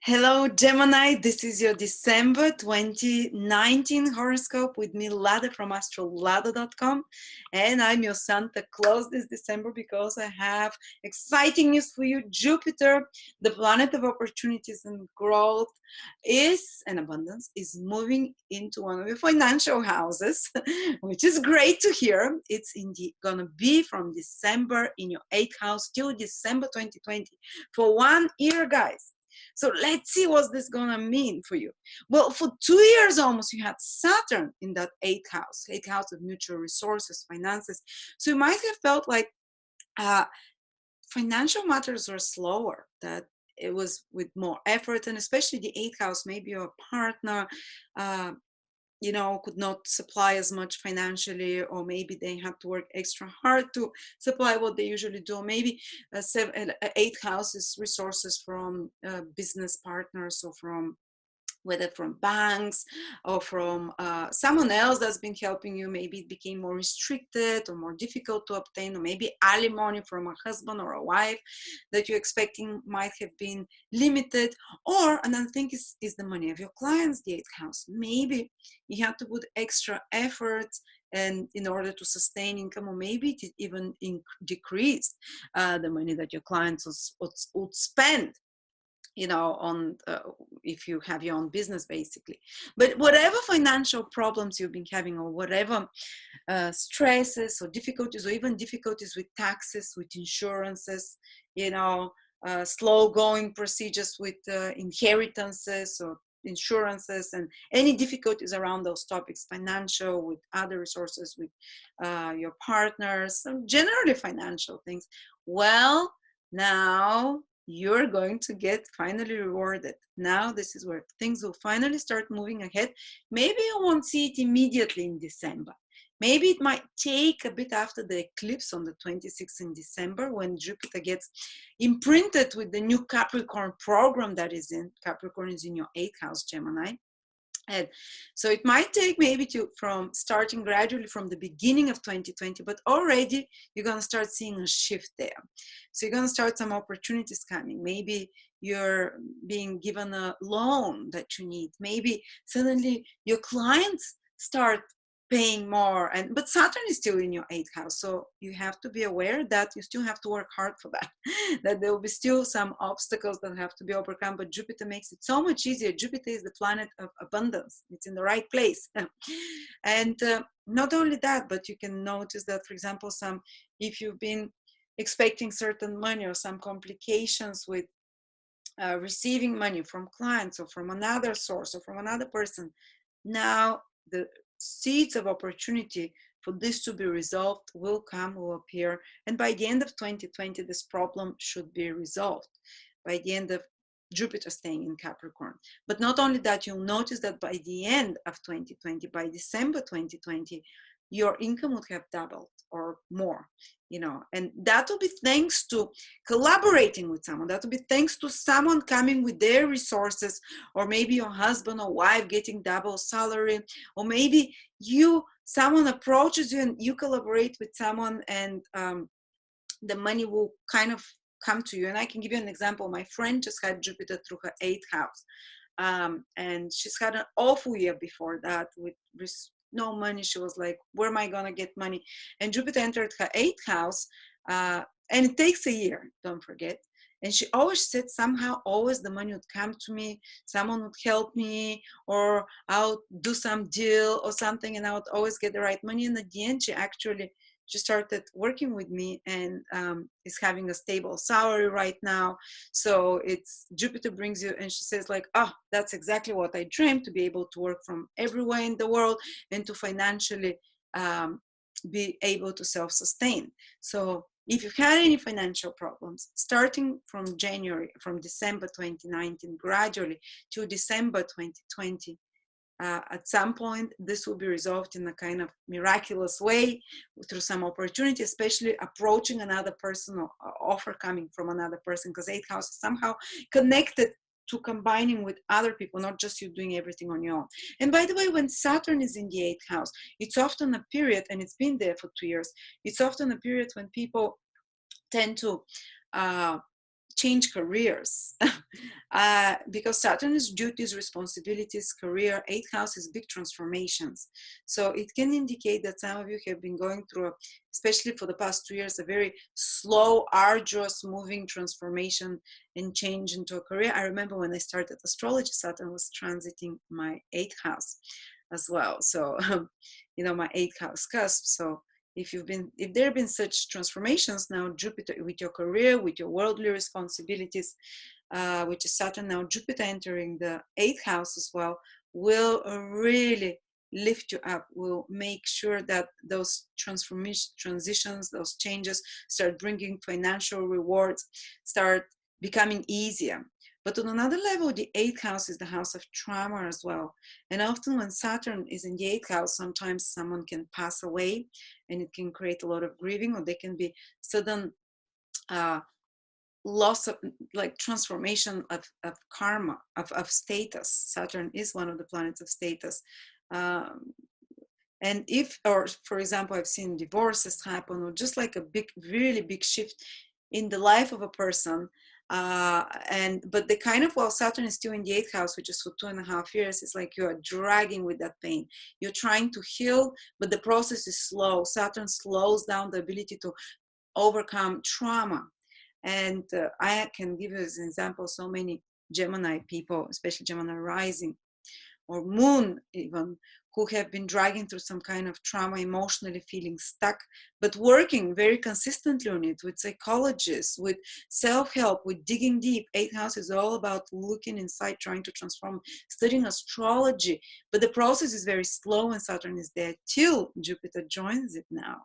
Hello, Gemini. This is your December 2019 horoscope with me, Lada from astrolada.com. And I'm your Santa Claus this December because I have exciting news for you. Jupiter, the planet of opportunities and growth and abundance, is moving into one of your financial houses, which is great to hear. It's going to be from December in your 8th house till December 2020 for 1 year, guys. So let's see what's this gonna mean for you. Well, for 2 years almost, you had Saturn in that 8th house of mutual resources, finances. So you might have felt like financial matters were slower, that it was with more effort, and especially the 8th house, maybe your partner could not supply as much financially, or maybe they had to work extra hard to supply what they usually do. Maybe 8th house is resources from business partners, or from whether from banks or from someone else that's been helping you. Maybe it became more restricted or more difficult to obtain, or maybe alimony from a husband or a wife that you're expecting might have been limited. Or another thing is the money of your clients, the 8th house. Maybe you have to put extra efforts and in order to sustain income, or maybe it even decrease the money that your clients would spend on if you have your own business, basically. But whatever financial problems you've been having, or whatever stresses or difficulties, or even difficulties with taxes, with insurances, slow going procedures with inheritances or insurances, and any difficulties around those topics, financial, with other resources, with your partners, generally financial things, well, now you're going to get finally rewarded. Now this is where things will finally start moving ahead. Maybe you won't see it immediately in December. Maybe it might take a bit after the eclipse on the 26th in December, when Jupiter gets imprinted with the new Capricorn program that is in. Capricorn is in your 8th house, Gemini. And so it might take maybe from starting gradually from the beginning of 2020, but already you're going to start seeing a shift there. So you're going to start some opportunities coming. Maybe you're being given a loan that you need. Maybe suddenly your clients start paying more, but Saturn is still in your 8th house, so you have to be aware that you still have to work hard for that that there will be still some obstacles that have to be overcome. But Jupiter makes it so much easier. Jupiter is the planet of abundance. It's in the right place. And not only that, but you can notice that, for example, if you've been expecting certain money, or some complications with receiving money from clients, or from another source, or from another person, now the seeds of opportunity for this to be resolved will appear. And by the end of 2020, this problem should be resolved, by the end of Jupiter staying in Capricorn. But not only that, you'll notice that by the end of 2020, by December 2020, your income would have doubled or more, and that will be thanks to collaborating with someone. That will be thanks to someone coming with their resources, or maybe your husband or wife getting double salary, or maybe someone approaches you and you collaborate with someone, and the money will kind of come to you. And I can give you an example. My friend just had Jupiter through her 8th house, and she's had an awful year before that with no money. She was like, where am I going to get money? And Jupiter entered her 8th house, and it takes a year, don't forget. And she always said somehow always the money would come to me, someone would help me, or I'll do some deal or something, and I would always get the right money. And at the end, she started working with me, and is having a stable salary right now. So it's Jupiter brings you, and she says like, that's exactly what I dreamed, to be able to work from everywhere in the world and to financially be able to self-sustain. So if you've had any financial problems, starting from December 2019, gradually to December 2020, at some point, this will be resolved in a kind of miraculous way through some opportunity, especially approaching another person, or offer coming from another person, because 8th house is somehow connected to combining with other people, not just you doing everything on your own. And by the way, when Saturn is in the 8th house, it's often a period, and it's been there for 2 years, it's often a period when people tend to change careers. Because Saturn is duties, responsibilities, career. Eighth house is big transformations. So it can indicate that some of you have been going through, especially for the past 2 years, a very slow, arduous, moving transformation and change into a career. I remember when I started astrology, Saturn was transiting my eighth house as well. So, my eighth house cusp. So if there have been such transformations now, Jupiter with your career, with your worldly responsibilities, which is Saturn now, Jupiter entering the eighth house as well, will really lift you up, will make sure that those transitions, those changes start bringing financial rewards, start becoming easier. But on another level, the eighth house is the house of trauma as well. And often when Saturn is in the eighth house, sometimes someone can pass away and it can create a lot of grieving, or there can be sudden loss of, like, transformation of karma, of status. Saturn is one of the planets of status. And if, or for example, I've seen divorces happen, or just like a big, really big shift in the life of a person. But the kind of, while Saturn is still in the eighth house, which is for 2.5 years, it's like you are dragging with that pain. You're trying to heal, but the process is slow. Saturn slows down the ability to overcome trauma. And I can give you as an example so many Gemini people, especially Gemini rising or moon even, who have been dragging through some kind of trauma, emotionally feeling stuck, but working very consistently on it with psychologists, with self-help, with digging deep. Eighth house is all about looking inside, trying to transform, studying astrology, but the process is very slow when Saturn is there till Jupiter joins it now.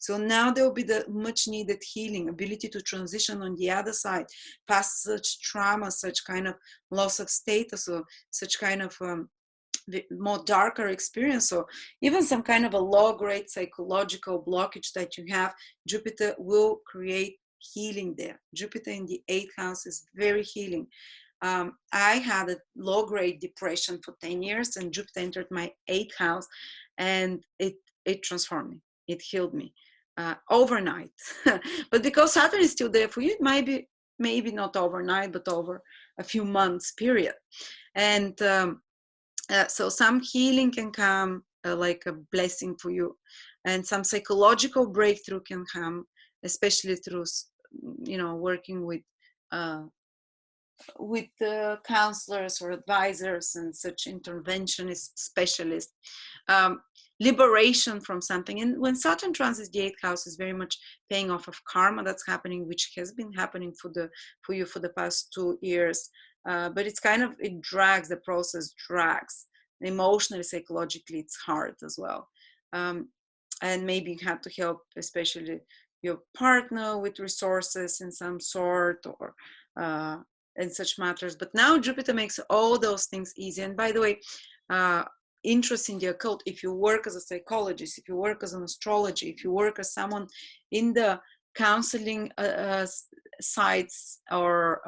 So now there will be the much needed healing, ability to transition on the other side, past such trauma, such kind of loss of status, or such kind of more darker experience, or even some kind of a low-grade psychological blockage that you have. Jupiter will create healing there. Jupiter in the eighth house is very healing. I had a low-grade depression for 10 years, and Jupiter entered my eighth house, and it transformed me. It healed me overnight. But because Saturn is still there for you, it might be maybe not overnight, but over a few months period. And so some healing can come like a blessing for you, and some psychological breakthrough can come, especially through working with counselors or advisors and such interventionist specialists. Liberation from something. And when Saturn transits the eighth house, is very much paying off of karma that's happening, which has been happening for you for the past 2 years. But it's kind of, it drags, the process drags. Emotionally, psychologically, it's hard as well. And maybe you have to help, especially your partner, with resources in some sort, or in such matters. But now Jupiter makes all those things easy. And by the way, interest in the occult, if you work as a psychologist, if you work as an astrology, if you work as someone in the counseling sites, or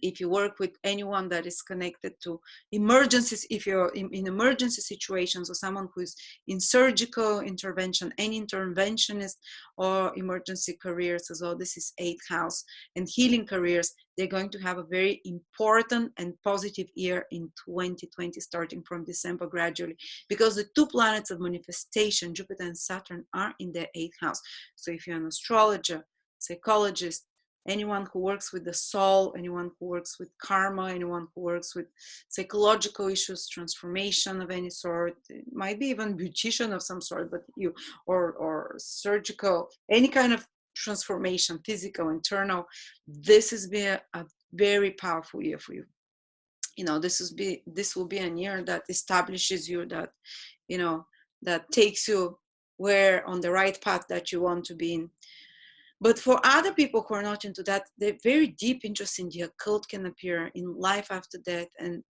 if you work with anyone that is connected to emergencies, if you're in emergency situations, or someone who is in surgical intervention, any interventionist, or emergency careers as well, this is eighth house. And healing careers, they're going to have a very important and positive year in 2020, starting from December gradually, because the two planets of manifestation, Jupiter and Saturn, are in their eighth house. So if you're an astrologer, psychologist, anyone who works with the soul, anyone who works with karma, anyone who works with psychological issues, transformation of any sort, it might be even beautician of some sort, but or surgical, any kind of transformation, physical, internal, this has been a very powerful year for you. This will be a year that establishes you, that that takes you on the right path that you want to be in. But for other people who are not into that, they're very deep interest in the occult can appear in life after death. And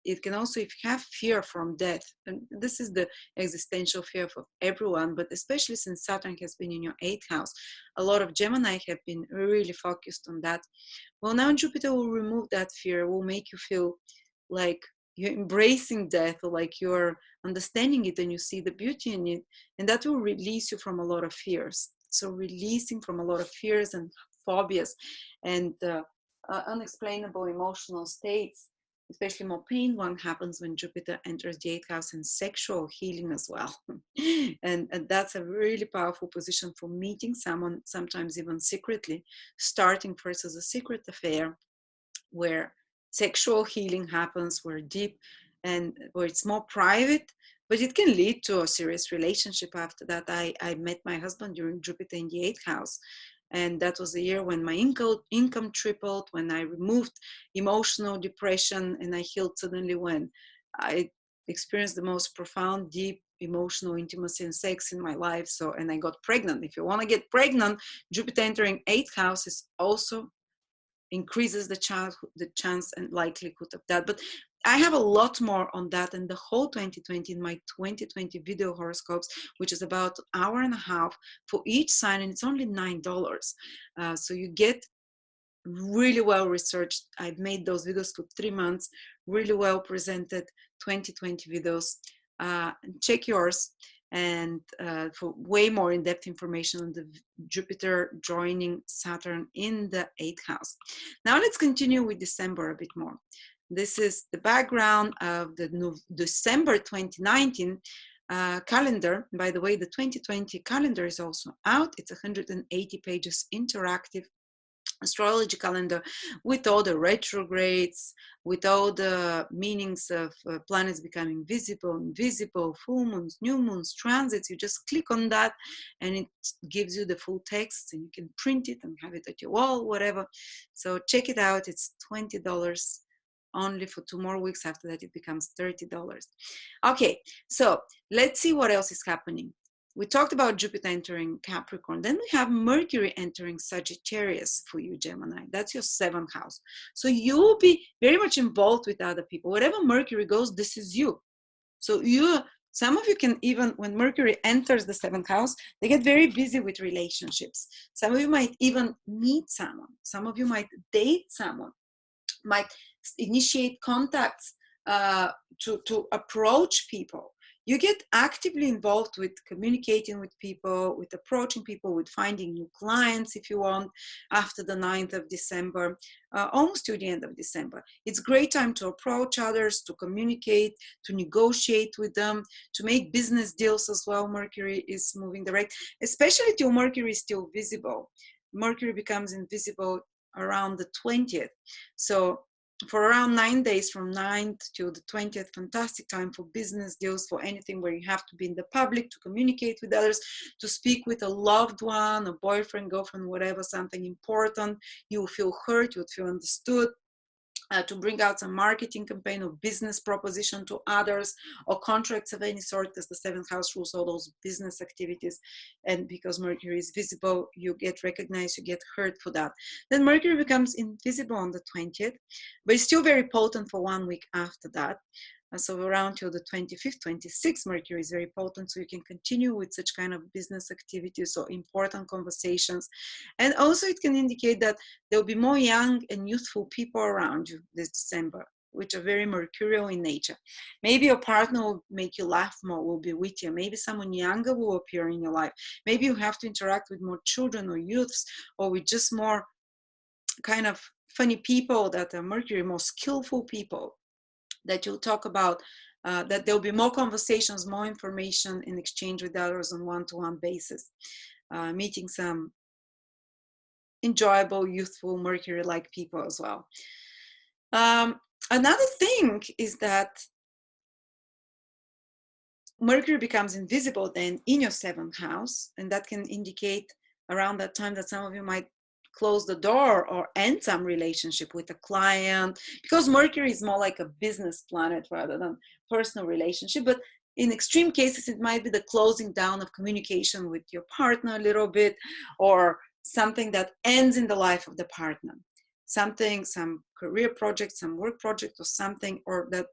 it can also, if you have fear from death, and this is the existential fear for everyone, but especially since Saturn has been in your eighth house, a lot of Gemini have been really focused on that. Well, now Jupiter will remove that fear, will make you feel like you're embracing death, or like you're understanding it and you see the beauty in it. And that will release you from a lot of fears. So releasing from a lot of fears and phobias and unexplainable emotional states. Especially more pain one happens when Jupiter enters the 8th house, and sexual healing as well. And that's a really powerful position for meeting someone, sometimes even secretly, starting first as a secret affair where sexual healing happens, where deep and where it's more private, but it can lead to a serious relationship after that. I met my husband during Jupiter in the 8th house. And that was the year when my income tripled, when I removed emotional depression, and I healed suddenly when I experienced the most profound, deep emotional intimacy and sex in my life. So, and I got pregnant. If you want to get pregnant, Jupiter entering 8th house is also increases the chance and likelihood of that. But I have a lot more on that and the whole 2020 in my 2020 video horoscopes, which is about an hour and a half for each sign, and it's only $9. So you get really well researched. I've made those videos for 3 months, really well presented 2020 videos. Check yours, and for way more in-depth information on the Jupiter joining Saturn in the 8th house. Now let's continue with December a bit more. This is the background of the December 2019 calendar. By the way, the 2020 calendar is also out. It's 180 pages interactive astrology calendar with all the retrogrades, with all the meanings of planets becoming visible, invisible, full moons, new moons, transits. You just click on that and it gives you the full text, and you can print it and have it at your wall, whatever. So check it out. It's $20 only for 2 more weeks. After that, it becomes $30. Okay, so let's see what else is happening. We talked about Jupiter entering Capricorn. Then we have Mercury entering Sagittarius for you, Gemini. That's your 7th house. So you'll be very much involved with other people. Wherever Mercury goes, this is you. So some of you can even, when Mercury enters the 7th house, they get very busy with relationships. Some of you might even meet someone. Some of you might date someone, might initiate contacts to approach people. You get actively involved with communicating with people, with approaching people, with finding new clients if you want, after the 9th of December, almost to the end of December. It's a great time to approach others, to communicate, to negotiate with them, to make business deals as well. Mercury is moving direct, especially till Mercury is still visible. Mercury becomes invisible around the 20th. So for around 9 days, from 9th to the 20th, fantastic time for business deals, for anything where you have to be in the public, to communicate with others, to speak with a loved one, a boyfriend, girlfriend, whatever, something important. You will feel heard, you will feel understood. To bring out some marketing campaign or business proposition to others, or contracts of any sort, because the 7th house rules all those business activities. And because Mercury is visible, you get recognized, you get heard for that. Then Mercury becomes invisible on the 20th, but it's still very potent for 1 week after that. So around till the 25th, 26th, Mercury is very potent, so you can continue with such kind of business activities or important conversations. And also it can indicate that there will be more young and youthful people around you this December, which are very mercurial in nature. Maybe your partner will make you laugh more, will be with you. Maybe someone younger will appear in your life. Maybe you have to interact with more children or youths, or with just more kind of funny people that are Mercury, more skillful people that you'll talk about, that there'll be more conversations, more information in exchange with others on one-to-one basis, meeting some enjoyable, youthful, Mercury-like people as well. Another thing is that Mercury becomes invisible then in your 7th house, and that can indicate around that time that some of you might close the door or end some relationship with a client, because Mercury is more like a business planet rather than personal relationship. But in extreme cases, it might be the closing down of communication with your partner a little bit, or something that ends in the life of the partner. Something, some career project, some work project or something, or that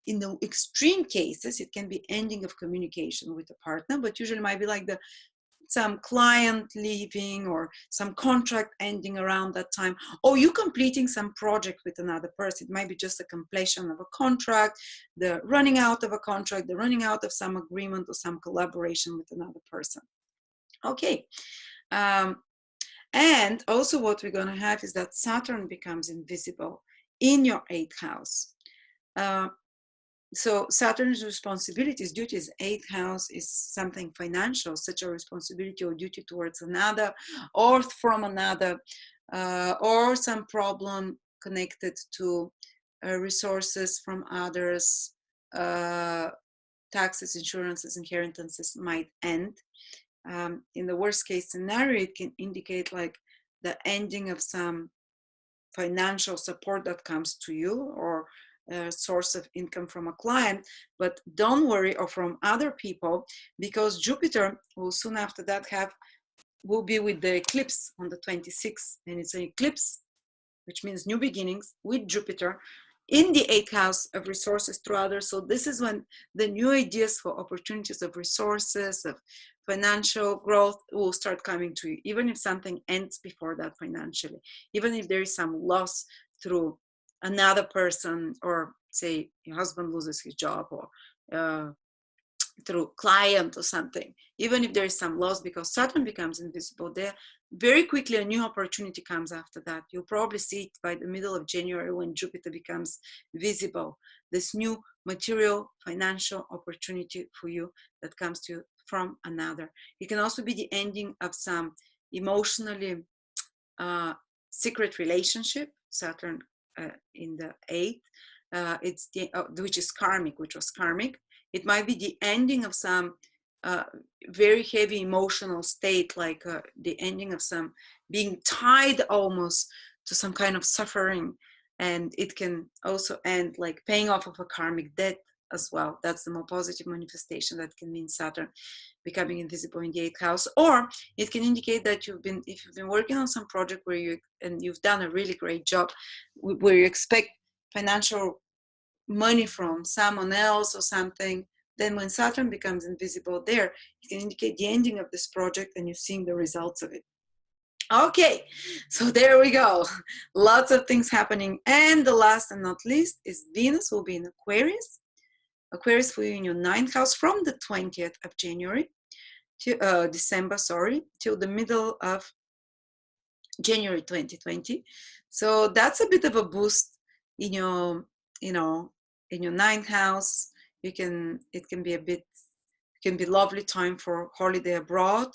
in the extreme cases, it can be ending of communication with a partner, but usually might be like some client leaving or some contract ending around that time, or you completing some project with another person. It might be just a completion of a contract, the running out of a contract, the running out of some agreement or some collaboration with another person. Okay. And also what we're going to have is that Saturn becomes invisible in your 8th house. So Saturn's responsibilities, duties, 8th house is something financial, such a responsibility or duty towards another or from another, or some problem connected to resources from others, taxes, insurances, inheritances might end. In the worst case scenario, it can indicate like the ending of some financial support that comes to you, or a source of income from a client. But don't worry, or from other people, because Jupiter will soon after that will be with the eclipse on the 26th, and it's an eclipse, which means new beginnings with Jupiter in the 8th house of resources through others. So this is when the new ideas for opportunities of resources, of financial growth will start coming to you, even if something ends before that financially, even if there is some loss through another person, or say your husband loses his job, or through client or something, even if there is some loss because Saturn becomes invisible there, very quickly a new opportunity comes after that. You'll probably see it by the middle of January when Jupiter becomes visible, this new material financial opportunity for you that comes to you from another. It can also be the ending of some emotionally secret relationship, Saturn in the 8th, it's the which is karmic, which was karmic. It might be the ending of some very heavy emotional state, like the ending of some being tied almost to some kind of suffering. And it can also end like paying off of a karmic debt as well. That's the more positive manifestation that can mean Saturn becoming invisible in the 8th house. Or it can indicate that if you've been working on some project where you've done a really great job, where you expect financial money from someone else or something, then when Saturn becomes invisible there, it can indicate the ending of this project and you're seeing the results of it. Okay, so there we go. Lots of things happening. And the last and not least is Venus will be in Aquarius. Aquarius for you in your 9th house from the 20th of January to December, till the middle of January 2020. So that's a bit of a boost in your, in your 9th house. It can be lovely time for holiday abroad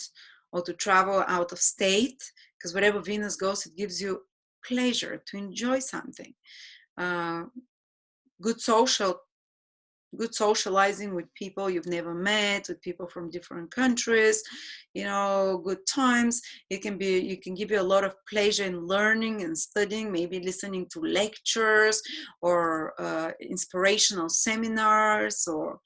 or to travel out of state, because wherever Venus goes, it gives you pleasure to enjoy something. Good socializing with people you've never met, with people from different countries, good times. You can give you a lot of pleasure in learning and studying, maybe listening to lectures or inspirational seminars, or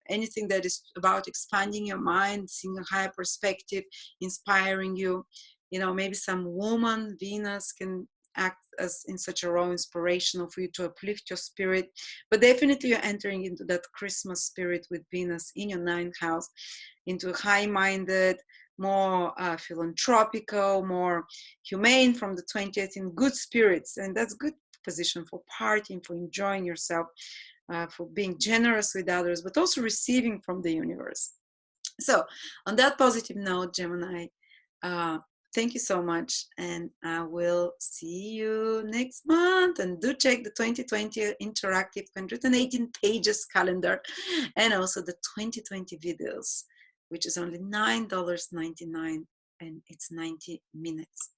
anything that is about expanding your mind, seeing a higher perspective, inspiring you. Maybe some woman, Venus, can act as in such a role, inspirational for you to uplift your spirit. But definitely you're entering into that Christmas spirit with Venus in your 9th house, into high-minded, more philanthropical, more humane from the 20th, in good spirits. And that's good position for partying, for enjoying yourself, for being generous with others, but also receiving from the universe. So on that positive note, Gemini, thank you so much, and I will see you next month. And do check the 2020 interactive 118 pages calendar, and also the 2020 videos, which is only $9.99, and it's 90 minutes.